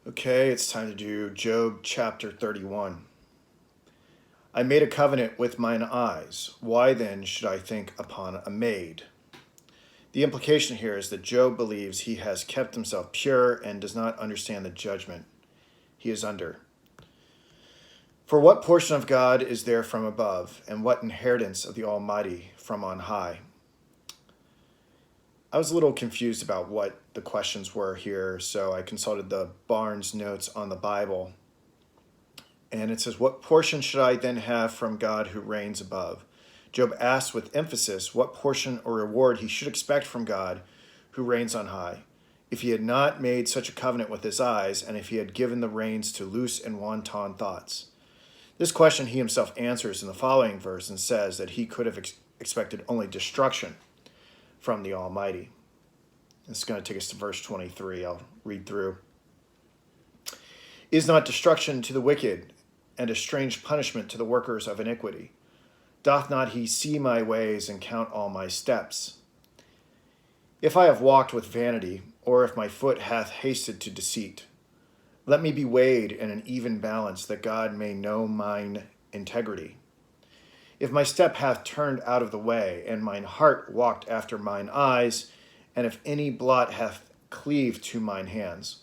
Okay, it's time to do Job chapter 31. I made a covenant with mine eyes. Why then should I think upon a maid? The implication here is that Job believes he has kept himself pure and does not understand the judgment he is under. For what portion of God is there from above, and what inheritance of the Almighty from on high? I was a little confused about what the questions were here, so I consulted the Barnes notes on the Bible. And it says, what portion should I then have from God who reigns above? Job asks with emphasis what portion or reward he should expect from God who reigns on high, if he had not made such a covenant with his eyes, and if he had given the reins to loose and wanton thoughts. This question he himself answers in the following verse and says that he could have expected only destruction from the Almighty. This is going to take us to verse 23. I'll read through. Is not destruction to the wicked, and a strange punishment to the workers of iniquity? Doth not he see my ways and count all my steps? If I have walked with vanity, or if my foot hath hasted to deceit, let me be weighed in an even balance, that God may know mine integrity. If my step hath turned out of the way, and mine heart walked after mine eyes, and if any blot hath cleaved to mine hands,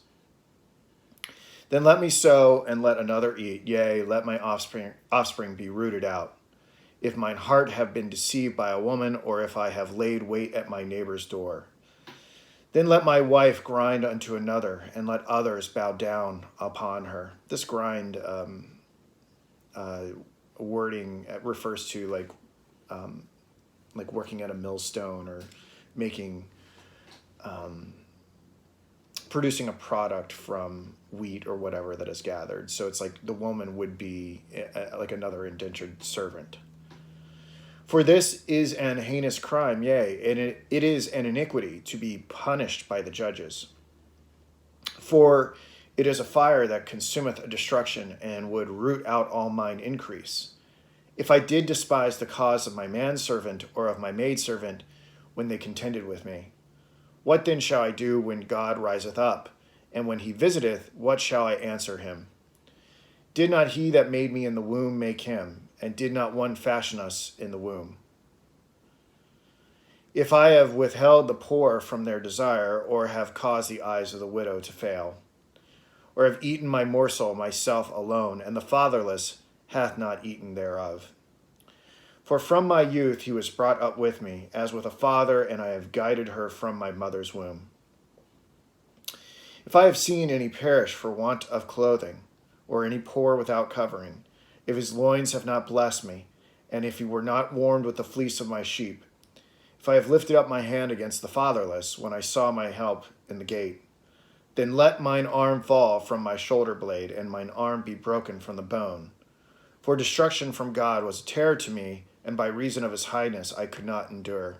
then let me sow, and let another eat, yea, let my offspring be rooted out. If mine heart have been deceived by a woman, or if I have laid wait at my neighbor's door, then let my wife grind unto another, and let others bow down upon her. This grind wording refers to like working at a millstone or making producing a product from wheat or whatever that is gathered. So it's like the woman would be like another indentured servant. For this is an heinous crime, yea, and it is an iniquity to be punished by the judges. For it is a fire that consumeth a destruction, and would root out all mine increase. If I did despise the cause of my manservant or of my maidservant when they contended with me, what then shall I do when God riseth up? And when he visiteth, what shall I answer him? Did not he that made me in the womb make him? And did not one fashion us in the womb? If I have withheld the poor from their desire, or have caused the eyes of the widow to fail, or have eaten my morsel myself alone, and the fatherless hath not eaten thereof. For from my youth he was brought up with me, as with a father, and I have guided her from my mother's womb. If I have seen any perish for want of clothing, or any poor without covering, if his loins have not blessed me, and if he were not warmed with the fleece of my sheep, if I have lifted up my hand against the fatherless, when I saw my help in the gate, then let mine arm fall from my shoulder blade, and mine arm be broken from the bone. For destruction from God was a terror to me, and by reason of his highness I could not endure.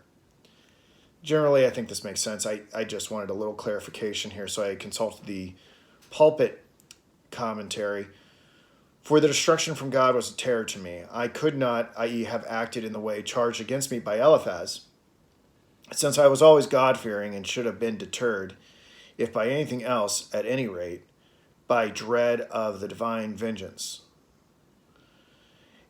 Generally, I think this makes sense. I just wanted a little clarification here, so I consulted the pulpit commentary. For the destruction from God was a terror to me. I could not, i.e., have acted in the way charged against me by Eliphaz, since I was always God-fearing and should have been deterred, if by anything else, at any rate, by dread of the divine vengeance.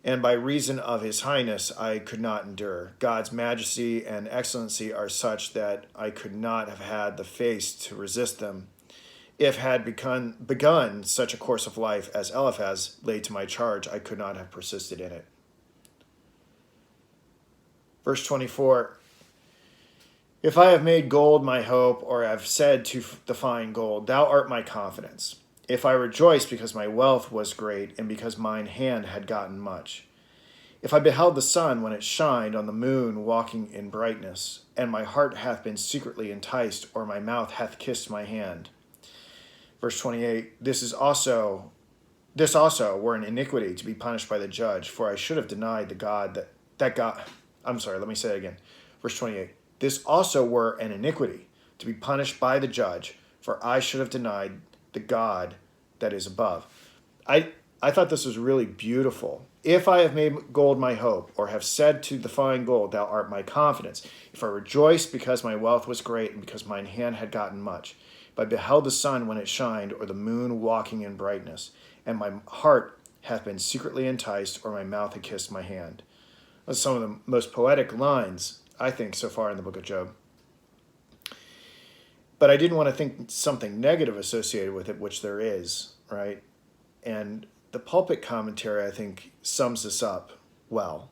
And by reason of his highness I could not endure. God's majesty and excellency are such that I could not have had the face to resist them, if had begun such a course of life as Eliphaz laid to my charge. I could not have persisted in it. Verse 24, if I have made gold my hope, or have said to the fine gold, thou art my confidence. If I rejoice because my wealth was great, and because mine hand had gotten much. If I beheld the sun when it shined on the moon walking in brightness, and my heart hath been secretly enticed, or my mouth hath kissed my hand. Verse 28, this also were an iniquity to be punished by the judge, for I should have denied the God that God, I'm sorry, let me say it again. Verse 28, this also were an iniquity to be punished by the judge, for I should have denied the God that is above. I thought this was really beautiful. If I have made gold my hope, or have said to the fine gold, thou art my confidence. If I rejoice because my wealth was great, and because mine hand had gotten much. If I beheld the sun when it shined, or the moon walking in brightness, and my heart hath been secretly enticed, or my mouth had kissed my hand. That's some of the most poetic lines, I think, so far in the book of Job. But I didn't want to think something negative associated with it, which there is, right? And the pulpit commentary, I think, sums this up well.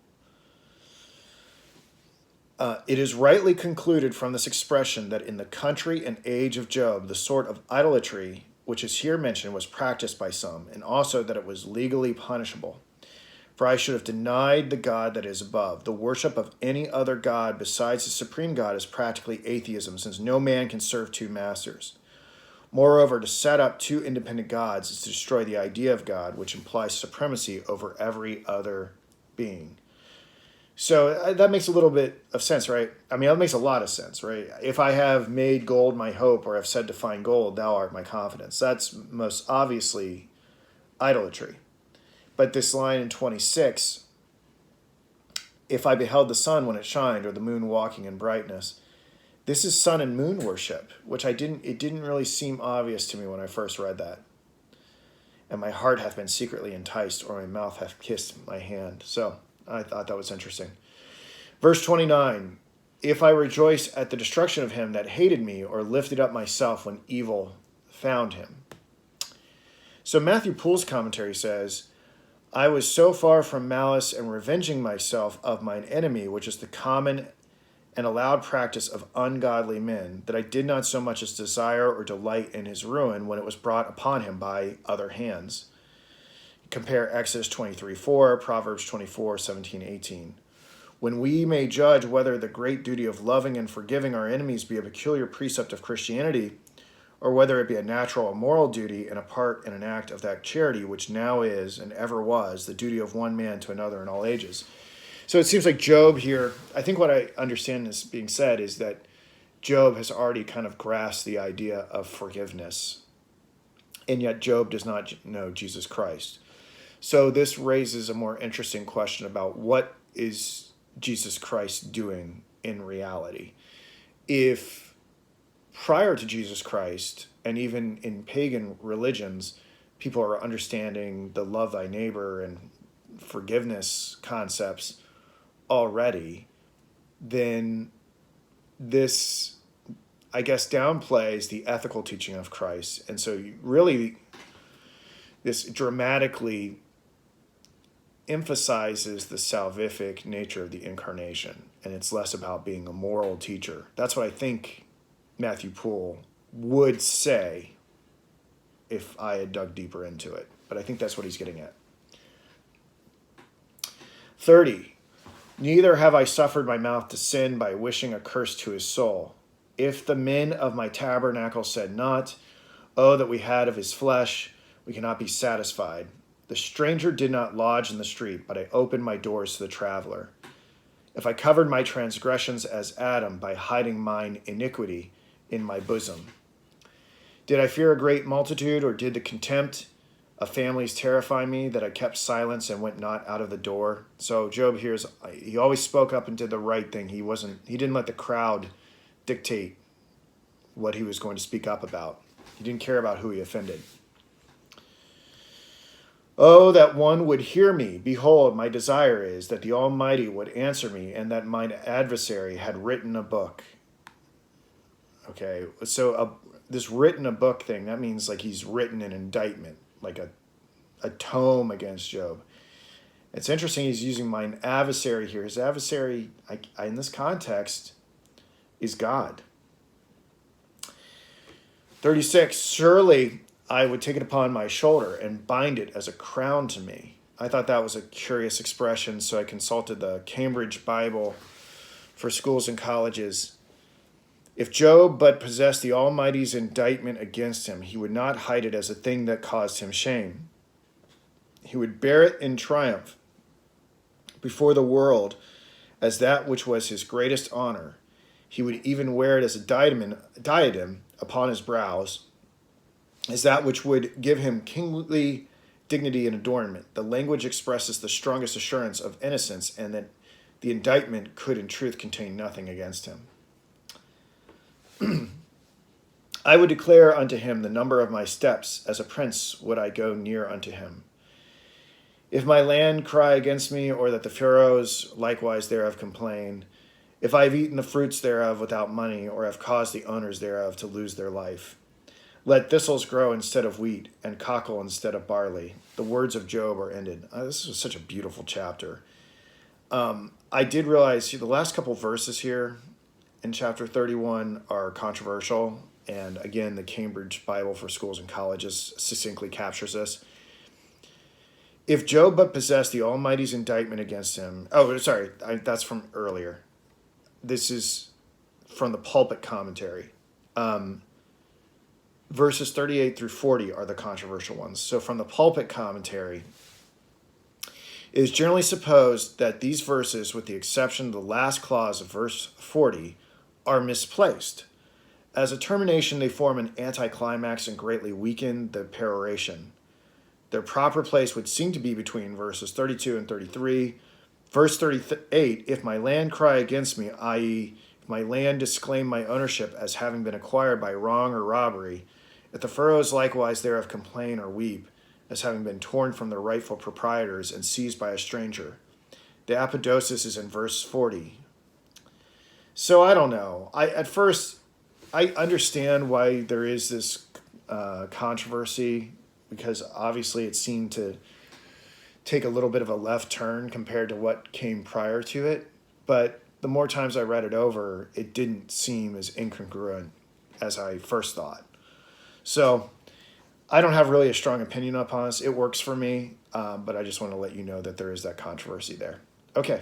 It is rightly concluded from this expression that in the country and age of Job, the sort of idolatry which is here mentioned was practiced by some, and also that it was legally punishable. For I should have denied the God that is above. The worship of any other God besides the supreme God is practically atheism, since no man can serve two masters. Moreover, to set up two independent gods is to destroy the idea of God, which implies supremacy over every other being. So that makes a little bit of sense, right? I mean, that makes a lot of sense, right? If I have made gold my hope, or have said to find gold, thou art my confidence. That's most obviously idolatry. But this line in 26, if I beheld the sun when it shined, or the moon walking in brightness, this is sun and moon worship, which it didn't really seem obvious to me when I first read that. And my heart hath been secretly enticed, or my mouth hath kissed my hand. So I thought that was interesting. Verse 29, if I rejoice at the destruction of him that hated me, or lifted up myself when evil found him. So Matthew Poole's commentary says, I was so far from malice and revenging myself of mine enemy, which is the common and allowed practice of ungodly men, that I did not so much as desire or delight in his ruin when it was brought upon him by other hands. Compare Exodus 23:4, Proverbs 24:17, 18. When we may judge whether the great duty of loving and forgiving our enemies be a peculiar precept of Christianity, or whether it be a natural or moral duty and a part and an act of that charity which now is and ever was the duty of one man to another in all ages. So it seems like Job here, I think what I understand is being said is that Job has already kind of grasped the idea of forgiveness, and yet Job does not know Jesus Christ. So this raises a more interesting question about what is Jesus Christ doing in reality. If prior to Jesus Christ, and even in pagan religions, people are understanding the love thy neighbor and forgiveness concepts already, then this, I guess, downplays the ethical teaching of Christ. And so really, this dramatically emphasizes the salvific nature of the incarnation, and it's less about being a moral teacher. That's what I think Matthew Poole would say if I had dug deeper into it, but I think that's what he's getting at. 30, neither have I suffered my mouth to sin by wishing a curse to his soul. If the men of my tabernacle said not, oh, that we had of his flesh, we cannot be satisfied. The stranger did not lodge in the street, but I opened my doors to the traveler. If I covered my transgressions as Adam by hiding mine iniquity in my bosom. Did I fear a great multitude, or did the contempt of families terrify me, that I kept silence and went not out of the door? So Job here, he always spoke up and did the right thing. He didn't let the crowd dictate what he was going to speak up about. He didn't care about who he offended. Oh, that one would hear me. Behold, my desire is that the Almighty would answer me, and that mine adversary had written a book. Okay, so this written a book thing, that means like he's written an indictment, like a tome against Job. It's interesting he's using mine adversary here. His adversary, in this context, is God. 36, surely I would take it upon my shoulder and bind it as a crown to me. I thought that was a curious expression, so I consulted the Cambridge Bible for schools and colleges. If Job but possessed the Almighty's indictment against him, he would not hide it as a thing that caused him shame. He would bear it in triumph before the world as that which was his greatest honor. He would even wear it as a diadem upon his brows, as that which would give him kingly dignity and adornment. The language expresses the strongest assurance of innocence, and that the indictment could in truth contain nothing against him. I would declare unto him the number of my steps. As a prince would I go near unto him. If my land cry against me, or that the furrows likewise thereof complain, if I have eaten the fruits thereof without money, or have caused the owners thereof to lose their life, let thistles grow instead of wheat, and cockle instead of barley. The words of Job are ended. This is such a beautiful chapter. I did realize the last couple verses here in chapter 31 are controversial. And again, the Cambridge Bible for Schools and Colleges succinctly captures this. If Job but possessed the Almighty's indictment against him. Oh, sorry, that's from earlier. This is from the pulpit commentary. Verses 38 through 40 are the controversial ones. So from the pulpit commentary, it is generally supposed that these verses, with the exception of the last clause of verse 40, are misplaced. As a termination, they form an anticlimax and greatly weaken the peroration. Their proper place would seem to be between verses 32 and 33. Verse 38, if my land cry against me, i.e., if my land disclaim my ownership as having been acquired by wrong or robbery, if the furrows likewise thereof complain or weep, as having been torn from their rightful proprietors and seized by a stranger. The apodosis is in verse 40. So I don't know. At first, I understand why there is this controversy, because obviously it seemed to take a little bit of a left turn compared to what came prior to it. But the more times I read it over, it didn't seem as incongruent as I first thought. So I don't have really a strong opinion upon this. It works for me, but I just want to let you know that there is that controversy there. Okay.